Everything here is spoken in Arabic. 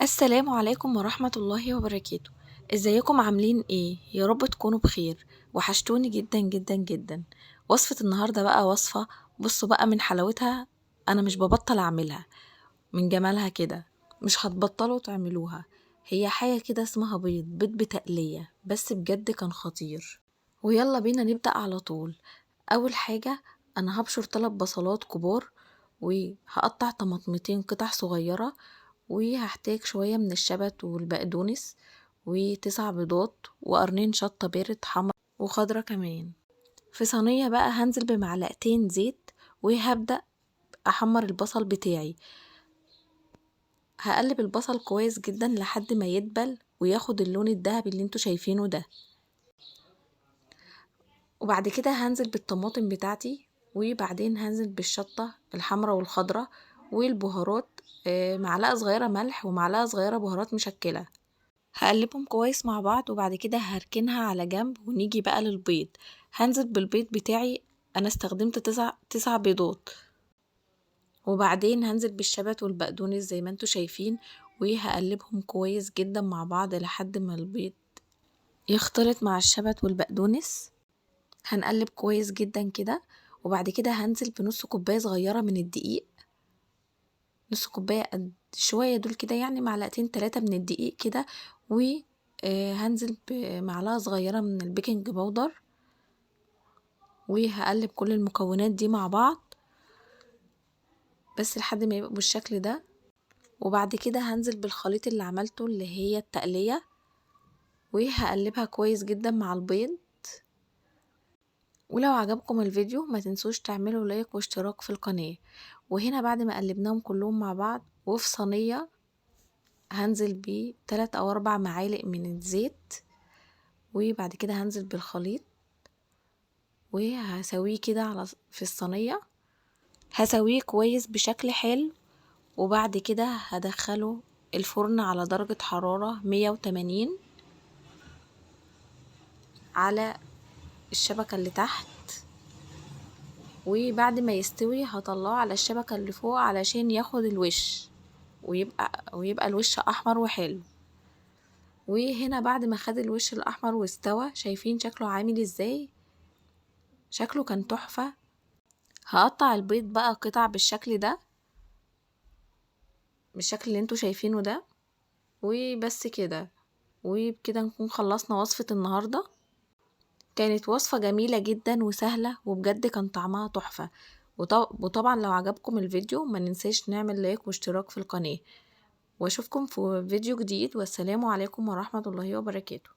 السلام عليكم ورحمة الله وبركاته. ازيكم عاملين ايه؟ يا رب تكونوا بخير. وحشتوني جدا جدا جدا. وصفة النهاردة بقى وصفة، بصوا بقى من حلاوتها، انا مش ببطل اعملها من جمالها كده. مش هتبطلوا تعملوها. هي حاجة كده اسمها بيض بتقلية، بس بجد كان خطير. ويلا بينا نبدأ على طول. اول حاجة، انا هبشر 3 بصلات كبار، وهقطع طماطمتين قطع صغيرة، وهحتاج شوية من الشبت والبقدونس، و9 بيضات، وقرنين شطة بارد حمرا وخضرة كمان. في صينية بقى هنزل بمعلقتين زيت، وهبدأ أحمر البصل بتاعي. هقلب البصل كويس جدا لحد ما يدبل وياخد اللون الذهبي اللي انتوا شايفينه ده. وبعد كده هنزل بالطماطم بتاعتي، وبعدين هنزل بالشطة الحمرا والخضرة والبهارات. معلقة صغيرة ملح ومعلقة صغيرة بهارات مشكلة. هقلبهم كويس مع بعض، وبعد كده هركنها على جنب، ونيجي بقى للبيض. هنزل بالبيض بتاعي. انا استخدمت تسع بيضات. وبعدين هنزل بالشبت والبقدونس زي ما انتوا شايفين، وهقلبهم كويس جدا مع بعض لحد ما البيض يختلط مع الشبت والبقدونس. هنقلب كويس جدا كده. وبعد كده هنزل بنص كوباية صغيرة من الدقيق. نص كوباية قد شوية دول كده، يعني معلقتين 3 من الدقيق كده. وهنزل بمعلقة صغيرة من البيكنج باودر، وهقلب كل المكونات دي مع بعض بس لحد ما يبقوا بالشكل ده. وبعد كده هنزل بالخليط اللي عملته اللي هي التقلية، وهقلبها كويس جدا مع البيض. ولو عجبكم الفيديو ما تنسوش تعملوا لايك واشتراك في القناة. وهنا بعد ما قلبناهم كلهم مع بعض، وفي صينية هنزل بيه 3 أو 4 معالق من الزيت، وبعد كده هنزل بالخليط وهسويه كده في الصينية. هسويه كويس بشكل حلو. وبعد كده هدخله الفرن على درجة حرارة 180 على الشبكة اللي تحت. وبعد ما يستوي هطلعه على الشبكة اللي فوق علشان ياخد الوش، ويبقى الوش احمر وحلو. وهنا بعد ما خد الوش الاحمر واستوى، شايفين شكله عامل ازاي؟ شكله كان تحفة. هقطع البيض بقى قطع بالشكل ده، بالشكل اللي انتوا شايفينه ده. وبس كده. وبكده نكون خلصنا وصفة النهاردة. كانت وصفة جميلة جدا وسهلة، وبجد كان طعمها تحفة. وطبعا لو عجبكم الفيديو ما ننساش نعمل لايك واشتراك في القناة. واشوفكم في فيديو جديد، والسلام عليكم ورحمة الله وبركاته.